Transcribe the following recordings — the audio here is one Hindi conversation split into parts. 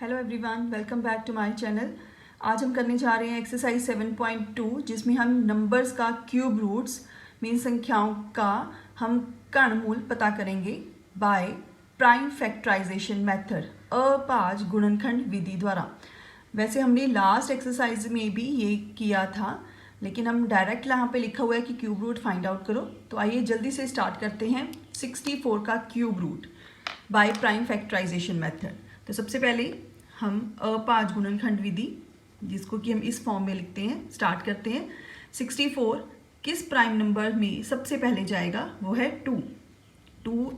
Hello everyone, welcome back to my channel. आज हम करने जा रहे हैं एक्सरसाइज 7.2 जिसमें हम नंबर्स का क्यूब रूट्स मीन संख्याओं का हम कर्णमूल पता करेंगे बाय प्राइम फैक्टराइजेशन मेथड, अपाज गुणनखंड विधि द्वारा। वैसे हमने लास्ट एक्सरसाइज में भी ये किया था, लेकिन हम डायरेक्ट यहाँ पे लिखा हुआ है कि क्यूब रूट फाइंड आउट करो। तो आइए जल्दी से स्टार्ट करते हैं 64 का cube root by prime factorization method. तो सबसे पहले हम अपाज गुणनखंड विधि, जिसको कि हम इस फॉर्म में लिखते हैं, स्टार्ट करते हैं। 64 किस प्राइम नंबर में सबसे पहले जाएगा? वो है 2। 2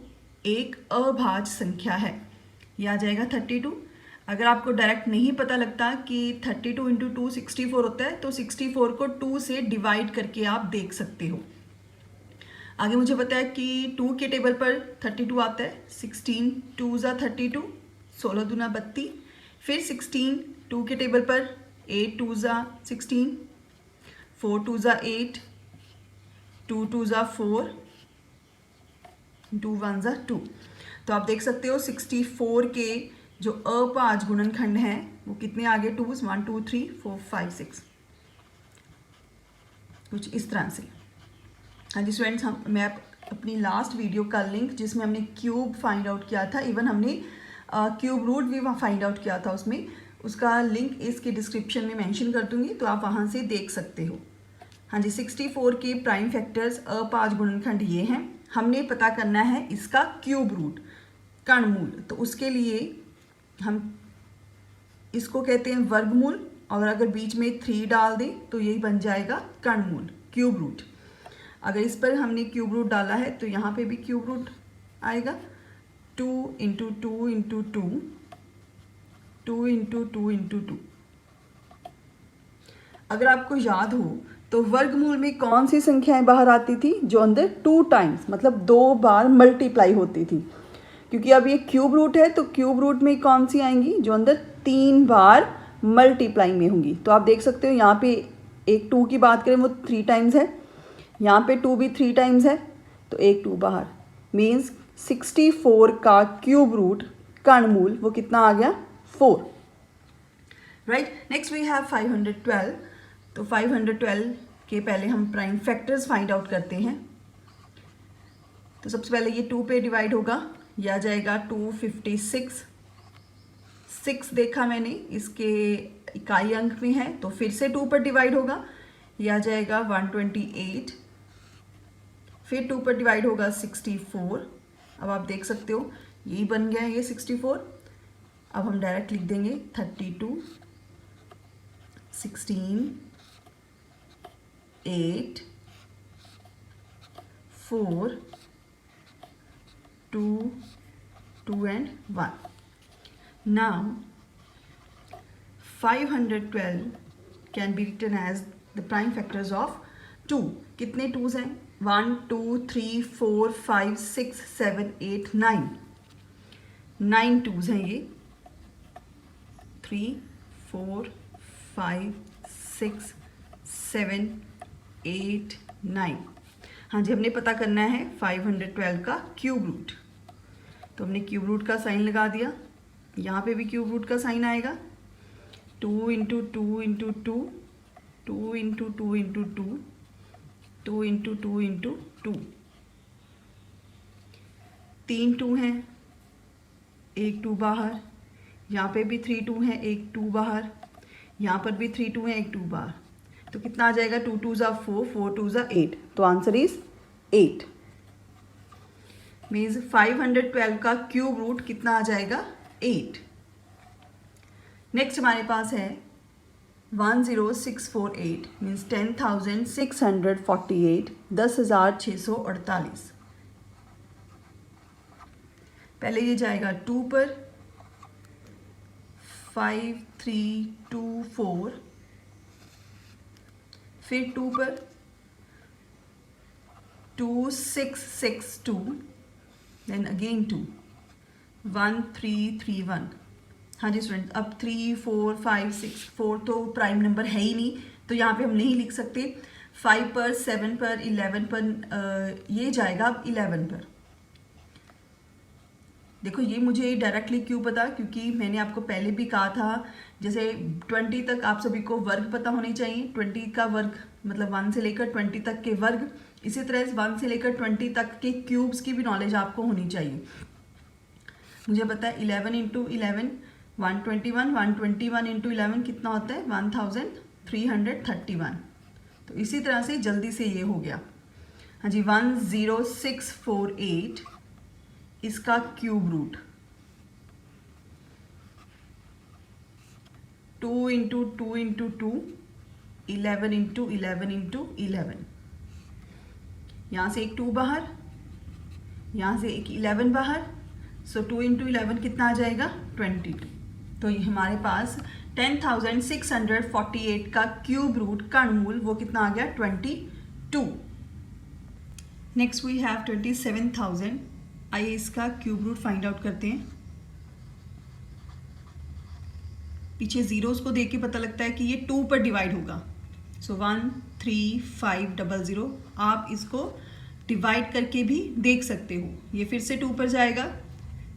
एक अभाज्य संख्या है, यह आ जाएगा 32। अगर आपको डायरेक्ट नहीं पता लगता कि 32 इंटू 2 64 होता है, तो 64 को 2 से डिवाइड करके आप देख सकते हो। आगे मुझे पता है कि 2 के टेबल पर 32 आता है। 16 2 ज़ा 32, 16 दूना 32। फिर 16 2 के टेबल पर 8 2 ज़ा 16, 4 2 ज़ा 8, 2 2 ज़ा 4, 2 1 ज़ा 2। तो आप देख सकते हो 64 के जो अपाज गुणनखंड हैं वो कितने आगे? 2's 1 2 3 4 5 6, कुछ इस तरह से। हाँ जी स्टूडेंट्स, मैं अपनी लास्ट वीडियो का लिंक जिसमें हमने क्यूब फाइंड आउट किया था, इवन हमने क्यूब रूट भी फाइंड आउट किया था, उसका लिंक इसके डिस्क्रिप्शन में मेंशन कर दूंगी, तो आप वहाँ से देख सकते हो। हाँ जी, 64 के प्राइम फैक्टर्स अपाज गुणनखंड ये हैं। हमने पता करना है इसका क्यूब रूट, कर्णमूल। तो उसके लिए हम इसको कहते हैं वर्गमूल, और अगर बीच में 3 डाल दें तो यही बन जाएगा कर्णमूल, क्यूब रूट। अगर इस पर हमने क्यूब रूट डाला है तो यहाँ पे भी क्यूब रूट आएगा। 2 इंटू 2 इंटू 2, 2 इंटू 2 इंटू 2। अगर आपको याद हो तो वर्गमूल में कौन सी संख्याएं बाहर आती थी? जो अंदर 2 टाइम्स, मतलब 2 बार मल्टीप्लाई होती थी। क्योंकि अब ये क्यूब रूट है, तो क्यूब रूट में कौन सी आएंगी? जो अंदर 3 बार मल्टीप्लाई में होंगी। तो आप देख सकते हो यहाँ पे एक 2 की बात करें वो 3 टाइम्स है, यहाँ पे 2 भी 3 टाइम्स है, तो एक 2 बाहर। मीन्स 64 का क्यूब रूट कर्णमूल वो कितना आ गया? 4। Right, next we have 512। तो 512 के पहले हम प्राइम फैक्टर्स फाइंड आउट करते हैं। तो सबसे पहले ये 2 पे डिवाइड होगा, यह आ जाएगा 256। 6 देखा मैंने इसके इकाई अंक में है, तो फिर से 2 पर डिवाइड होगा, यह आ जाएगा 128। फिर 2 पर डिवाइड होगा 64। अब आप देख सकते हो यही बन गया है ये 64। अब हम डायरेक्ट लिख देंगे 32, 16, 8, 4, 2, 2 and 1. Now 512 can be written as the prime factors of 2. कितने 2's हैं? 1 2 3 4 5 6 7 8 9। 9 2's हैं ये। 3 4 5 6 7 8 9। हाँ जी, हमने पता करना है 512 का क्यूब रूट। तो हमने क्यूब रूट का साइन लगा दिया, यहाँ पे भी क्यूब रूट का साइन आएगा। 2 into 2 into 2, 2 into 2 into 2, 2 into 2 into 2। 3 2 हैं, एक 2 बाहर। यहाँ पे भी 3 2 हैं, एक 2 बाहर। यहाँ पर भी 3 2 हैं, एक 2 बाहर। तो कितना आ जाएगा? 2 2 ज़ा 4, 4 2 ज़ा 8। तो आंसर इज 8। मीन्स 512 का क्यूब रूट कितना आ जाएगा? 8। नेक्स्ट हमारे पास है 10648, मीन्स 10,648, 10,648। पहले ये जाएगा 2 पर, 5 3 2 4, फिर 2 पर 2 6 6 2, देन अगेन 2, 1 3 3 1। हाँ जी स्टूडेंट, अब 3 4 5 6 4 तो प्राइम नंबर है ही नहीं, तो यहाँ पे हम नहीं लिख सकते। 5 पर 7 पर 11 पर ये जाएगा अब 11 पर। देखो ये मुझे डायरेक्टली क्यों पता, क्योंकि मैंने आपको पहले भी कहा था जैसे 20 तक आप सभी को वर्ग पता होने चाहिए। 20 का वर्ग मतलब 1 से लेकर 20 तक के वर्ग, इसी तरह 1 से लेकर 20 तक के क्यूब्स की भी नॉलेज आपको होनी चाहिए। मुझे पता है 11 इंटू 11 121, 121 इंटू 11 कितना होता है 1331। तो इसी तरह से जल्दी से ये हो गया। हाँ जी, 10648 इसका cube root, 2 into 2 into 2, 11 into 11 into 11। यहाँ से एक 2 बाहर, यहाँ से एक 11 बाहर, सो 2 इंटू 11 कितना आ जाएगा 22। तो ये हमारे पास 10,648 का क्यूब रूट कर्णमूल वो कितना आ गया 22। Next we have 27,000। आइए इसका क्यूब रूट फाइंड आउट करते हैं। पीछे जीरोस को देख के पता लगता है कि ये 2 पर डिवाइड होगा। सो 13500। आप इसको डिवाइड करके भी देख सकते हो। ये फिर से 2 पर जाएगा,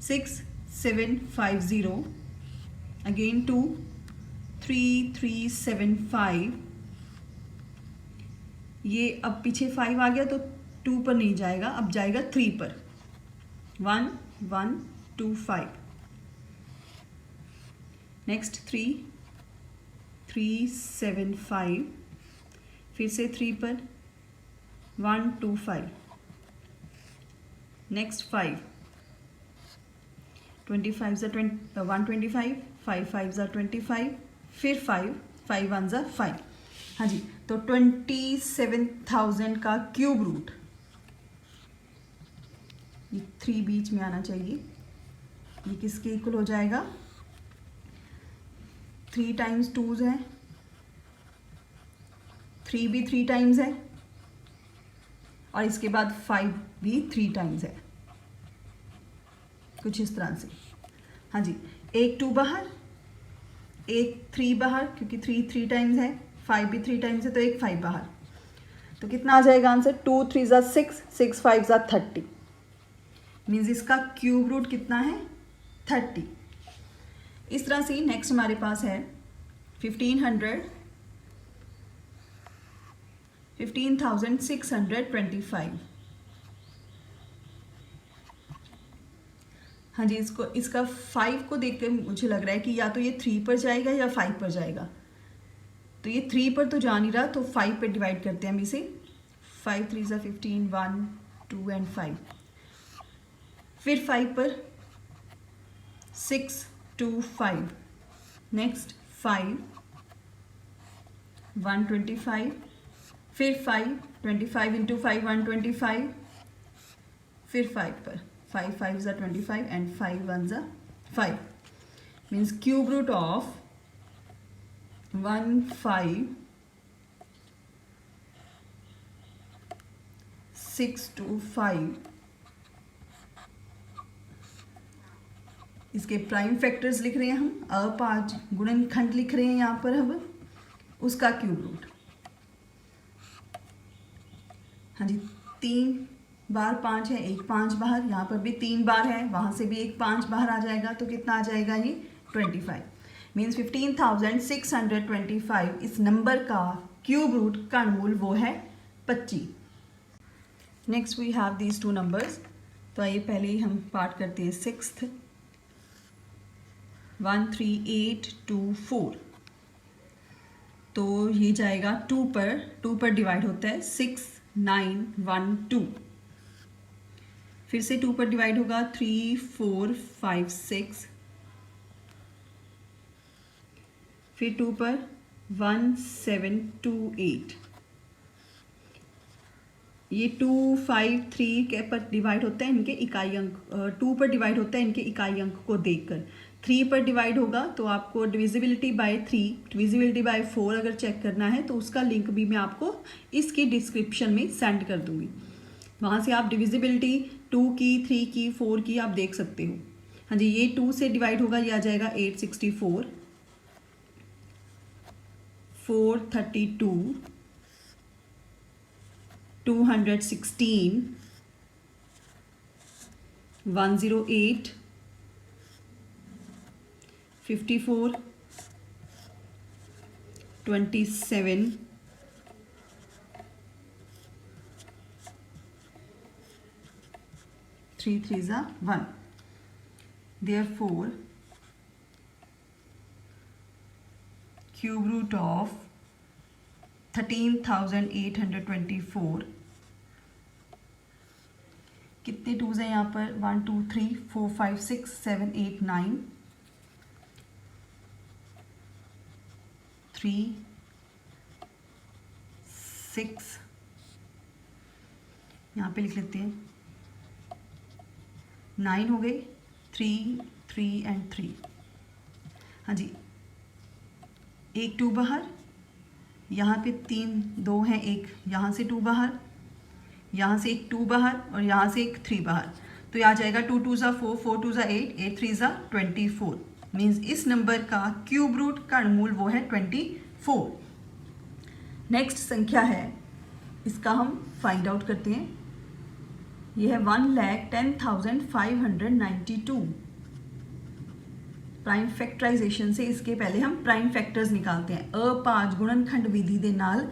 6750, अगेन 2, 3375। ये अब पीछे 5 आ गया तो 2 पर नहीं जाएगा, अब जाएगा 3 पर, 1125। नेक्स्ट 375, फिर से 3 पर 125। नेक्स्ट 5, 25 125, 5 5 25, फिर 5 5 1 5। हाँ जी, तो 27,000 का क्यूब रूट, ये 3 बीच में आना चाहिए। ये किसके इक्वल हो जाएगा, 3 टाइम्स 2 है, 3 भी 3 टाइम्स है, और इसके बाद 5 भी 3 टाइम्स है, कुछ इस तरह से। हाँ जी, एक 2 बाहर, एक 3 बाहर, क्योंकि 3 टाइम्स है, 5 भी 3 टाइम्स है, तो एक 5 बाहर। तो कितना आ जाएगा आंसर, 2 3 6, 6 5 30। मीन्स इसका क्यूब रूट कितना है 30। इस तरह से नेक्स्ट हमारे पास है 15,625। हाँ जी, इसका 5 को देख कर मुझे लग रहा है कि या तो ये 3 पर जाएगा या 5 पर जाएगा। तो ये 3 पर तो जा नहीं रहा, तो 5 पर डिवाइड करते हैं हम इसे। 5 3 15, 1 2 एंड 5। फिर 5 पर 6 2 5। नेक्स्ट 5 125, फिर 5 25 इंटू 5 125, फिर 5 पर 5 5 25 and 5 1 5। Means cube root of 15625। इसके प्राइम फैक्टर्स लिख रहे हैं हम, अ5 गुणनखंड लिख रहे हैं यहाँ पर हम, उसका क्यूब रूट। हाँ जी, 3 बार 5 है, एक 5 बाहर, यहाँ पर भी 3 बार है, वहाँ से भी एक 5 बाहर आ जाएगा, तो कितना आ जाएगा ये 25। मीन्स 15,625 इस नंबर का क्यूब रूट कर्णमूल वो है 25। Next we have these 2 numbers. तो आइए पहले ही हम पार्ट करते हैं 6th, 13824। तो ये जाएगा 2 पर डिवाइड होता है 6912। फिर से 2 पर डिवाइड होगा 3456। फिर 2 पर 1728। ये 253 के पर डिवाइड होता है इनके इकाई अंक, 2 पर डिवाइड होता है इनके इकाई अंक को देखकर। 3 पर डिवाइड होगा तो आपको डिविजिबिलिटी बाय 3, डिविजिबिलिटी बाय 4 अगर चेक करना है तो उसका लिंक भी मैं आपको इसकी डिस्क्रिप्शन में सेंड कर दूंगी। वहाँ से आप डिविजिबिलिटी 2 की, 3 की, 4 की आप देख सकते हो। हाँ जी, ये 2 से डिवाइड होगा, ये आ जाएगा 864, 432, 216, 108, 54, 27, 3 3s are 1. Therefore, cube root of 13,824, कितने टूज हैं यहाँ पर? 1 2 3 4 5 6 7 8 9, 3 6, यहाँ पे लिख लेते हैं 9 हो गए, 3 3 एंड 3। हाँ जी, एक 2 बाहर, यहाँ पे 3 2 हैं, एक यहाँ से 2 बाहर, यहाँ से एक 2 बाहर और यहाँ से एक 3 बाहर, तो ये आ जाएगा 2 2s are 4 4 2s are 8 8 3s are 24। Means इस नंबर का क्यूब रूट कर्णमूल वो है 24। नेक्स्ट संख्या है, इसका हम फाइंड आउट करते हैं। ये है 1,10,592। प्राइम फैक्टराइजेशन से इसके पहले हम प्राइम फैक्टर्स निकालते हैं। अभाज गुणनखंड विधि दे नाल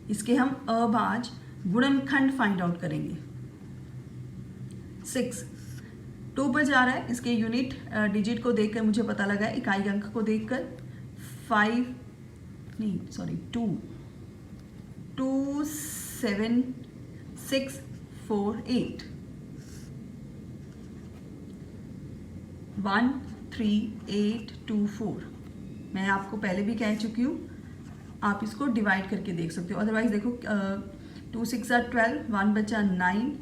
इसके हम अभाज गुणनखंड फाइंड आउट करेंगे। 6 2 पर जा रहा है, इसके यूनिट डिजिट को देखकर मुझे पता लगा है, इकाई अंक को देखकर 2 2 7 6 4 8 1 3 8 2 4। मैं आपको पहले भी कह चुकी हूँ, आप इसको डिवाइड करके देख सकते हो। अदरवाइज देखो 2 6 are 12, 1 बचा 9,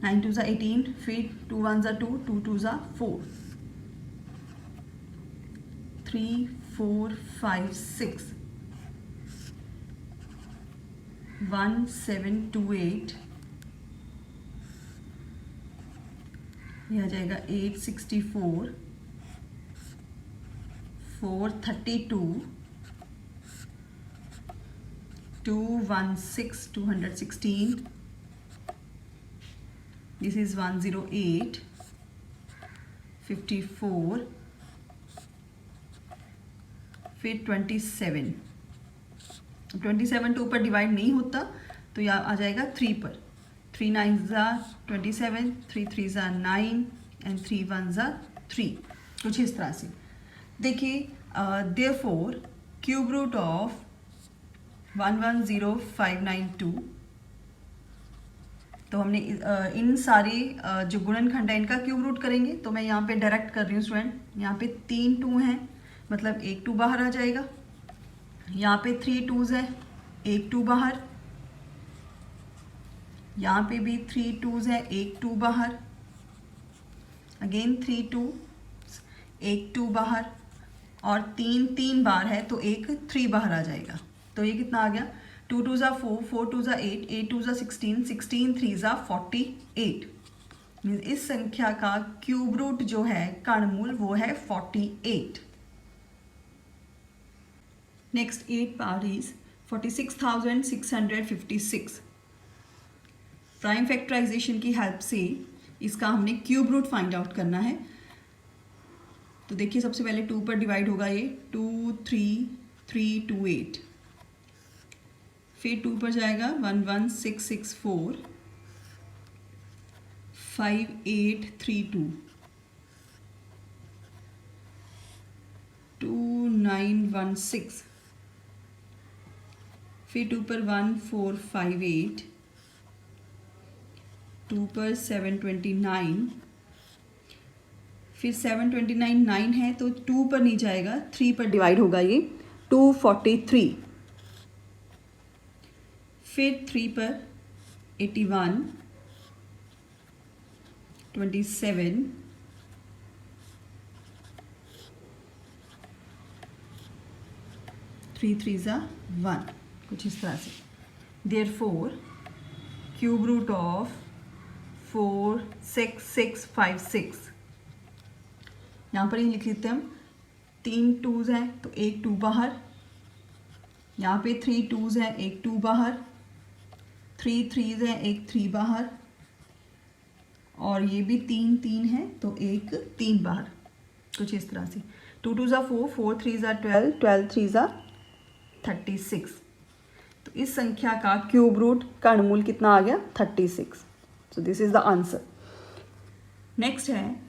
9 2s are 18, फिर 2 1s are 2, 2 2s are 4, 3 4 5 6, 1 7 2 8, यह आ जाएगा 8 64, 4 32, 2 1 6 216, this is 108, 54, फिर 27। 27 2 पर डिवाइड नहीं होता तो यह आ जाएगा 3 पर। 3 9s are 27, 3 3s are 9 and 3 1s are 3। कुछ इस तरह से देखिए। therefore क्यूब रूट ऑफ 110592, तो हमने इन सारे जो गुणनखंड है इनका क्यूब रूट करेंगे। तो मैं यहाँ पे डायरेक्ट कर रही हूँ स्टूडेंट, यहाँ पे 3 2 हैं, मतलब एक 2 बाहर आ जाएगा। यहाँ पे 3 2s है, एक 2 बाहर, यहाँ पे भी 3 2s है, एक 2 बाहर, अगेन 3 2, एक 2 बाहर, और 3 3 बार है तो एक 3 बाहर आ जाएगा। तो ये कितना आ गया? 2 2s are 4, 4 2s are 8, 8 2s are 16, 16 3s are 48। इस संख्या का क्यूब रूट जो है कर्णमूल वो है 48। Next 8 part is 46,656। Prime factorization की हेल्प से इसका हमने क्यूब रूट फाइंड आउट करना है। तो देखिए सबसे पहले 2 पर डिवाइड होगा ये 2 3 3 2 8, फिर 2 पर जाएगा 1 1 6 6 4, 5 8 3 2, 2 9 1 6, फिर 2 पर 1 4 5 8, 2 पर 7 29, फिर 7 29 9 है तो 2 पर नहीं जाएगा, 3 पर डिवाइड होगा ये 243, फिर 3 पर 81 27, 3 3s are 1। कुछ इस तरह से। Therefore क्यूब रूट ऑफ 46656, यहाँ पर ही लिख लेते हैं हम। 3 2s हैं तो एक 2 बाहर, यहाँ पे 3 2s हैं, एक 2 बाहर, 3 3s हैं, एक 3 बाहर, और ये भी 3 3 है तो एक 3 बाहर। कुछ इस तरह से 2 2 ज़ा 4, 4 3 ज़ा 12, 12 3 ज़ा 36। तो इस संख्या का क्यूब रूट कर्णमूल कितना आ गया? 36। सो this is the answer. Next है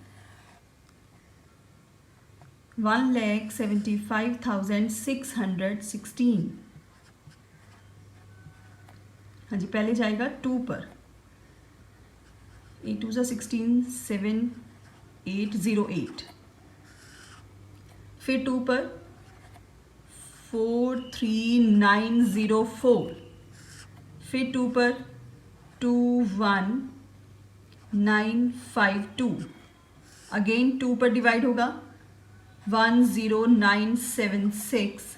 1,75,616। हाँ जी, पहले जाएगा 2 पर, 8 2 ज़ा 16, 7 8 0 8। फिर 2 पर 43904। फिर 2 पर 21952। अगेन 2 पर डिवाइड होगा 10976।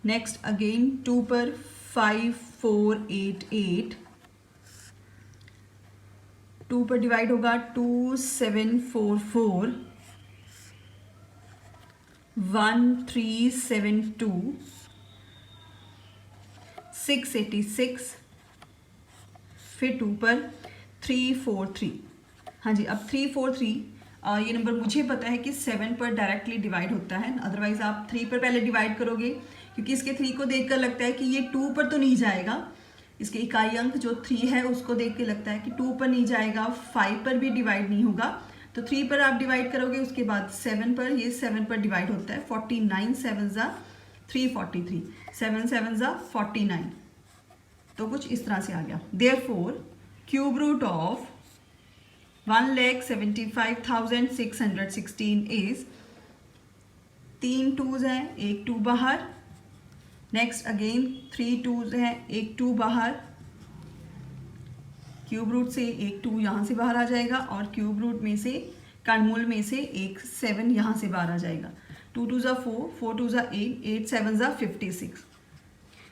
नेक्स्ट अगेन 2 पर 5488। 2 पर डिवाइड होगा 2744, 1372, 686। फिर 2 पर 343। हाँ जी, अब 343 ये नंबर मुझे पता है कि 7 पर डायरेक्टली डिवाइड होता है, अदरवाइज आप 3 पर पहले डिवाइड करोगे, क्योंकि इसके 3 को देखकर लगता है कि ये 2 पर तो नहीं जाएगा। इसके इकाई अंक जो 3 है उसको देख के लगता है कि 2 पर नहीं जाएगा, 5 पर भी डिवाइड नहीं होगा, तो 3 पर आप डिवाइड करोगे, उसके बाद 7 पर, ये 7 पर डिवाइड होता है। 49 7 ज़ा 343, 7 7 ज़ा 49। तो कुछ इस तरह से आ गया। Therefore cube root of 1,75,616 is 3 2s हैं, एक 2 बाहर, नेक्स्ट अगेन 3 2s हैं, एक 2 बाहर, क्यूब रूट से एक 2 यहाँ से बाहर आ जाएगा और क्यूब रूट में से कर्णमूल में से एक 7 यहाँ से बाहर आ जाएगा। 2 2 ज़ा 4, 4 2 ज़ा 8, 8 7 ज़ा 56।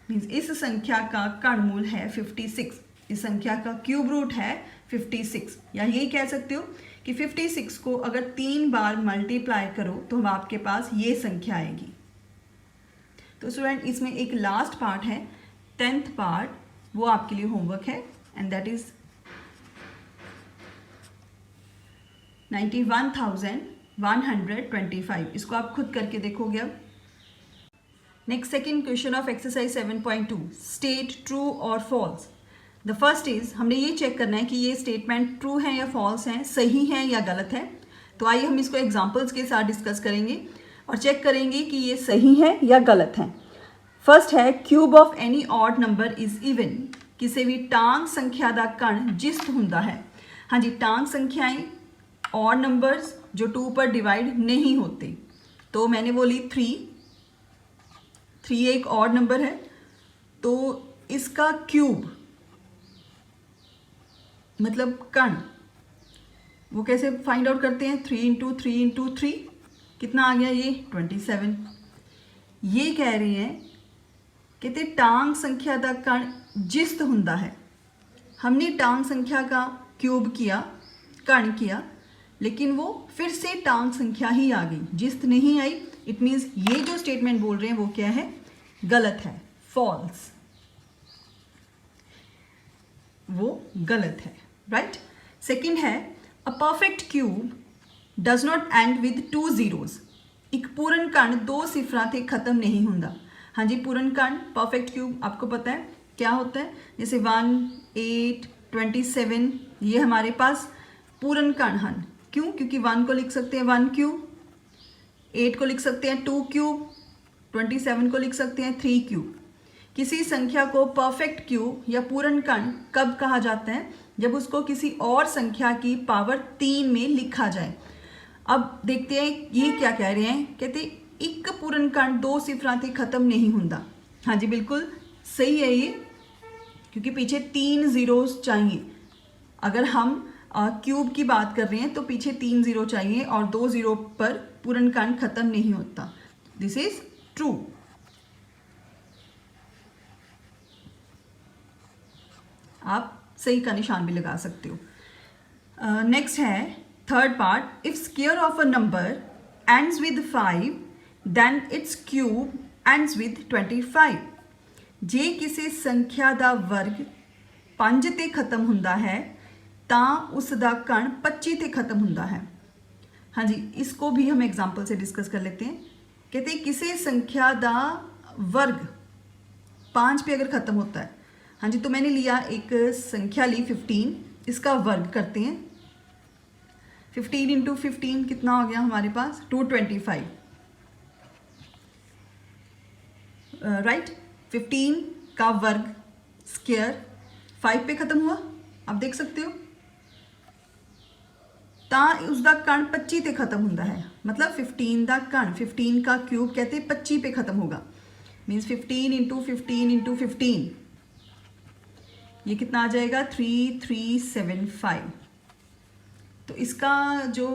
मीन्स इस संख्या का कर्णमूल है 56, इस संख्या का क्यूब रूट है 56। या यही कह सकते हो कि 56 को अगर 3 बार मल्टीप्लाई करो तो आपके पास ये संख्या आएगी। तो स्टूडेंट इसमें एक लास्ट पार्ट है, 10th पार्ट, वो आपके लिए होमवर्क है, एंड दैट इज 91,125। इसको आप खुद करके देखोगे। अब next second question of exercise 7.2, state true और फॉल्स। द फर्स्ट इज, हमने ये चेक करना है कि ये स्टेटमेंट ट्रू है या फॉल्स है, सही है या गलत है। तो आइए हम इसको एग्जांपल्स के साथ डिस्कस करेंगे और चेक करेंगे कि ये सही है या गलत है। फर्स्ट है, cube of any odd number is even. किसी भी टांग संख्या का कण जिस्त हुंदा है। हाँ जी, टांग संख्याएं ऑड नंबर्स जो 2 पर डिवाइड नहीं होते। तो मैंने बोली 3 एक ऑड नंबर है, तो इसका क्यूब मतलब कण, वो कैसे फाइंड आउट करते हैं? 3 इंटू 3 इंटू 3 कितना आ गया? ये 27। ये कह रही हैं कहते टांग संख्या का कण जिस्त हुंदा है। हमने टांग संख्या का क्यूब किया, कण किया, लेकिन वो फिर से टांग संख्या ही आ गई, जिस्त नहीं आई। इट मीन्स ये जो स्टेटमेंट बोल रहे हैं वो क्या है? गलत है, फॉल्स, वो गलत है, राइट। सेकंड है, a perfect cube does not and with 2 zeros। एक पूर्ण कण 2 सिफरा ते खत्म नहीं हुंदा। हाँ जी, पूर्ण कण परफेक्ट क्यूब आपको पता है क्या होता है, जैसे 1 8 27 ये हमारे पास पूर्ण कण हैं। क्यों? क्योंकि 1 को लिख सकते हैं 1 क्यूब, 8 को लिख सकते हैं 2 क्यूब, 27 को लिख सकते हैं 3 क्यूब। किसी संख्या को परफेक्ट क्यूब या पूर्ण कण कब कहा जाता है? जब उसको किसी और संख्या की पावर 3 में लिखा जाए। अब देखते हैं ये क्या कह रहे हैं। कहते एक पूर्ण कण 2 सिफरा ते खत्म नहीं हुंदा। हाँ जी, बिल्कुल सही है ये, क्योंकि पीछे 3 zeros चाहिए। अगर हम क्यूब की बात कर रहे हैं तो पीछे 3 0 चाहिए और 2 0 पर पूर्ण कण खत्म नहीं होता। This is true. आप सही का निशान भी लगा सकते हो। नेक्स्ट है third part, if square of a number ends with 5 then it's cube ends with 25। जे किसी संख्या का वर्ग 5 ते खत्म हुंदा है ਤਾਂ ਉਸ ਦਾ ਕਣ 25 ਤੇ ਖਤਮ ਹੁੰਦਾ ਹੈ। हाँ जी, इसको भी हम एग्जाम्पल से डिस्कस कर लेते हैं। कहते हैं किसी संख्या दा वर्ग 5 पे अगर ख़त्म होता है। हाँ जी, तो मैंने लिया एक संख्या ली 15, इसका वर्ग करते हैं। 15 इंटू 15 कितना हो गया हमारे पास 225, राइट। 15 का वर्ग स्क्वायर 5 पे ख़त्म हुआ, आप देख सकते हो। ਤਾਂ उसका कण 25 ਤੇ खत्म होता है, मतलब 15 का कण 15 का क्यूब कहते हैं 25 पे खत्म होगा। मीन्स 15 इंटू 15 इंटू 15, ये कितना आ जाएगा 3375। तो इसका जो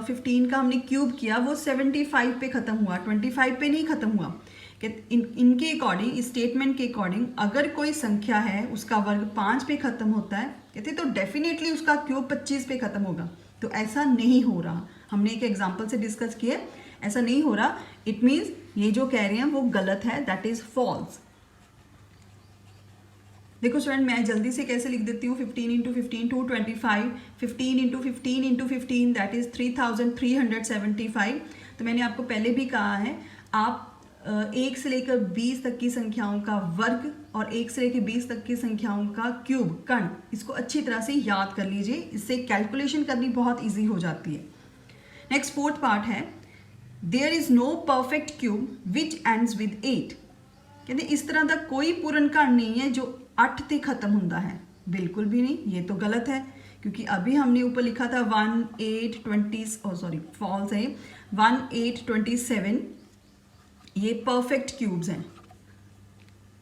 15 का हमने क्यूब किया वो 75 पे ख़त्म हुआ, 25 पे नहीं ख़त्म हुआ। इनके अकॉर्डिंग, इस स्टेटमेंट के अकॉर्डिंग अगर कोई संख्या है उसका वर्ग 5 पे ख़त्म होता है कहते तो डेफिनेटली उसका क्यूब 25 पे ख़त्म होगा। तो ऐसा नहीं हो रहा, हमने एक एग्जांपल से डिस्कस किया, ऐसा नहीं हो रहा। इट मीन्स ये जो कह रहे हैं वो गलत है, दैट इज फॉल्स। देखो स्टूडेंट, मैं जल्दी से कैसे लिख देती हूँ। 15 into 15 225, 15 into 15 into 15 that is 3375। तो मैंने आपको पहले भी कहा है, आप 1 से लेकर 20 तक की संख्याओं का वर्ग और 1 से लेकर 20 तक की संख्याओं का क्यूब कण, इसको अच्छी तरह से याद कर लीजिए, इससे कैलकुलेशन करनी बहुत इजी हो जाती है। नेक्स्ट फोर्थ पार्ट है, there is no perfect cube which ends with 8। कहते इस तरह का कोई पूर्ण कण नहीं है जो 8 ते खत्म होता है, बिल्कुल भी नहीं, ये तो गलत है। क्योंकि अभी हमने ऊपर लिखा था 1827, ये परफेक्ट क्यूब्स हैं।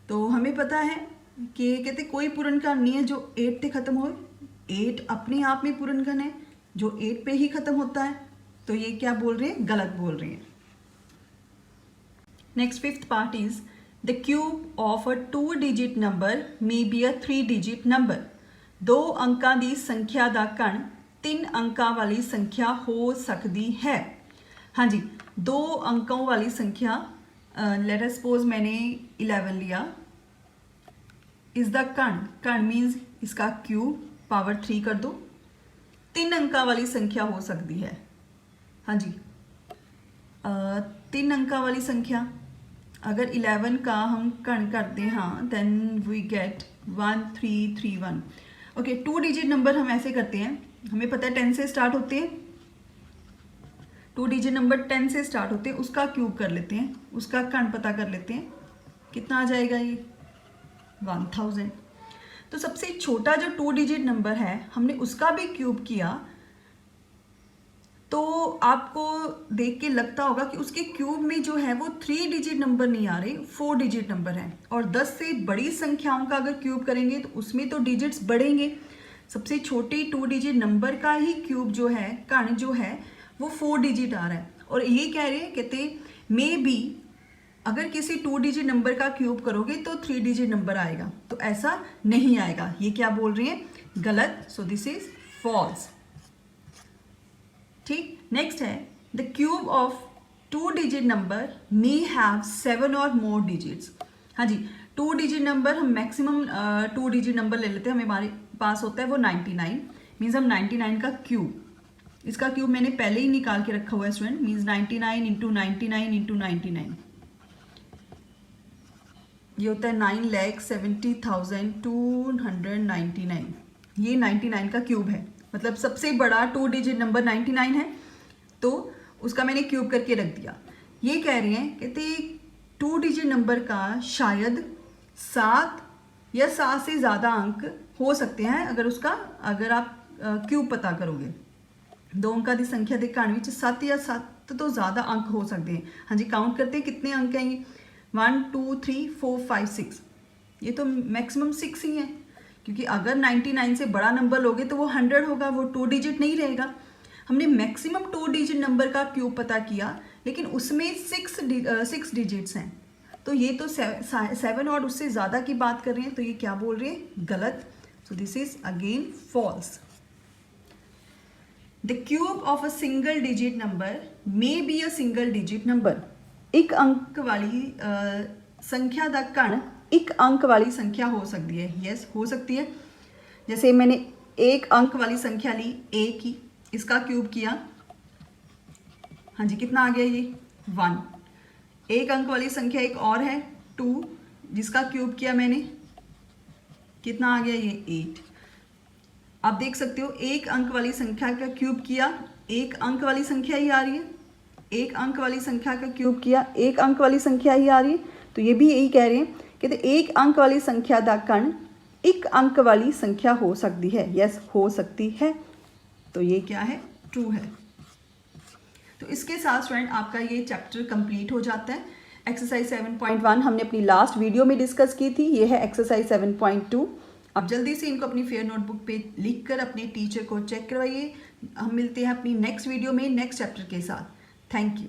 तो हमें पता है कि कहते कोई पूर्ण कण नहीं है जो 8 पे ख़त्म हो। 8 अपने आप में पूर्ण कण है जो 8 पे ही ख़त्म होता है। तो ये क्या बोल रहे हैं, गलत बोल रहे हैं। Next fifth part is the cube of a 2 digit number may be a 3 digit number. 2 अंकां दी संख्या दा कण 3 अंकां वाली संख्या हो सकती है। हाँ जी, 2 अंकों वाली संख्या, लेट अस सपोज मैंने 11 लिया, इस द कण मीन्स इसका क्यूब पावर 3 कर दो, 3 अंका वाली संख्या हो सकती है। हाँ जी, 3 अंका वाली संख्या अगर 11 का हम कण करते हैं, हाँ, then we get 1331। Okay, 2 digit number हम ऐसे करते हैं, हमें पता है 10 से स्टार्ट होते हैं, 2 डिजिट नंबर 10 से स्टार्ट होते हैं, उसका क्यूब कर लेते हैं, उसका कण पता कर लेते हैं, कितना आ जाएगा ये 1000। तो सबसे छोटा जो 2 डिजिट नंबर है हमने उसका भी क्यूब किया, तो आपको देख के लगता होगा कि उसके क्यूब में जो है वो 3 डिजिट नंबर नहीं आ रहे, 4 डिजिट नंबर है। और 10 से बड़ी संख्याओं का अगर क्यूब करेंगे तो उसमें तो डिजिट्स बढ़ेंगे। सबसे छोटे 2 डिजिट नंबर का ही क्यूब जो है, कण जो है, वो 4 डिजिट आ रहा है। और ये कह रहे हैं, कहते मे बी अगर किसी 2 डिजिट नंबर का क्यूब करोगे तो 3 डिजिट नंबर आएगा, तो ऐसा नहीं आएगा। ये क्या बोल रहे हैं, गलत। So this is false. ठीक, नेक्स्ट है the cube of 2 digit number may have 7 और मोर डिजिट्स। हाँ जी, 2 डिजिट नंबर हम मैक्सिमम 2 डिजिट नंबर ले लेते हैं, हमारे पास होता है वो 99, मीन्स हम 99 का क्यूब, इसका क्यूब मैंने पहले ही निकाल के रखा हुआ है स्टूडेंट, मीन्स 99 इंटू 99 इंटू 99, ये होता है 9,70,299। ये 99 का क्यूब है, मतलब सबसे बड़ा 2 डिजिट नंबर 99 है, तो उसका मैंने क्यूब करके रख दिया। ये कह रहे हैं, कहते 2 डिजिट नंबर का शायद 7 या 7 से ज़्यादा अंक हो सकते हैं अगर आप क्यूब पता करोगे। 2 अंकों की संख्या के कण में 7 या 7 तो ज़्यादा अंक हो सकते हैं। हाँ जी, काउंट करते हैं कितने अंक हैं ये, 1 2 3 4 5 6, ये तो मैक्सिमम 6 ही है, क्योंकि अगर 99 से बड़ा नंबर लोगे तो वो 100 होगा, वो 2 डिजिट नहीं रहेगा। हमने मैक्सिमम 2 डिजिट नंबर का क्यूब पता किया, लेकिन उसमें 6 डिजिट्स हैं, तो ये तो 7 और उससे ज़्यादा की बात कर रहे हैं, तो ये क्या बोल रहे हैं, गलत। So this is again false. The cube of a single digit number may be a single digit number. एक अंक वाली संख्या का कण एक अंक वाली संख्या हो सकती है। यस, हो सकती है। जैसे मैंने एक अंक वाली संख्या ली, 1 की, इसका क्यूब किया हाँ जी, कितना आ गया ये 1। एक अंक वाली संख्या एक और है 2, जिसका क्यूब किया मैंने, कितना आ गया ये 8। आप देख सकते हो एक अंक वाली संख्या का क्यूब किया, एक अंक वाली संख्या ही आ रही है, एक अंक वाली संख्या का क्यूब किया, एक अंक वाली संख्या ही आ रही है। तो ये भी यही कह रहे हैं कि एक अंक वाली संख्या का कण एक अंक वाली संख्या हो सकती है। यस, हो सकती है। तो ये क्या है, ट्रू है। तो इसके साथ स्टूडेंट आपका ये चैप्टर कंप्लीट हो जाता है। एक्सरसाइज 7.1 हमने अपनी लास्ट वीडियो में डिस्कस की थी, ये है एक्सरसाइज 7.2। अब जल्दी से इनको अपनी फेयर नोटबुक पे लिख कर अपने टीचर को चेक करवाइए। हम मिलते हैं अपनी नेक्स्ट वीडियो में नेक्स्ट चैप्टर के साथ। Thank you.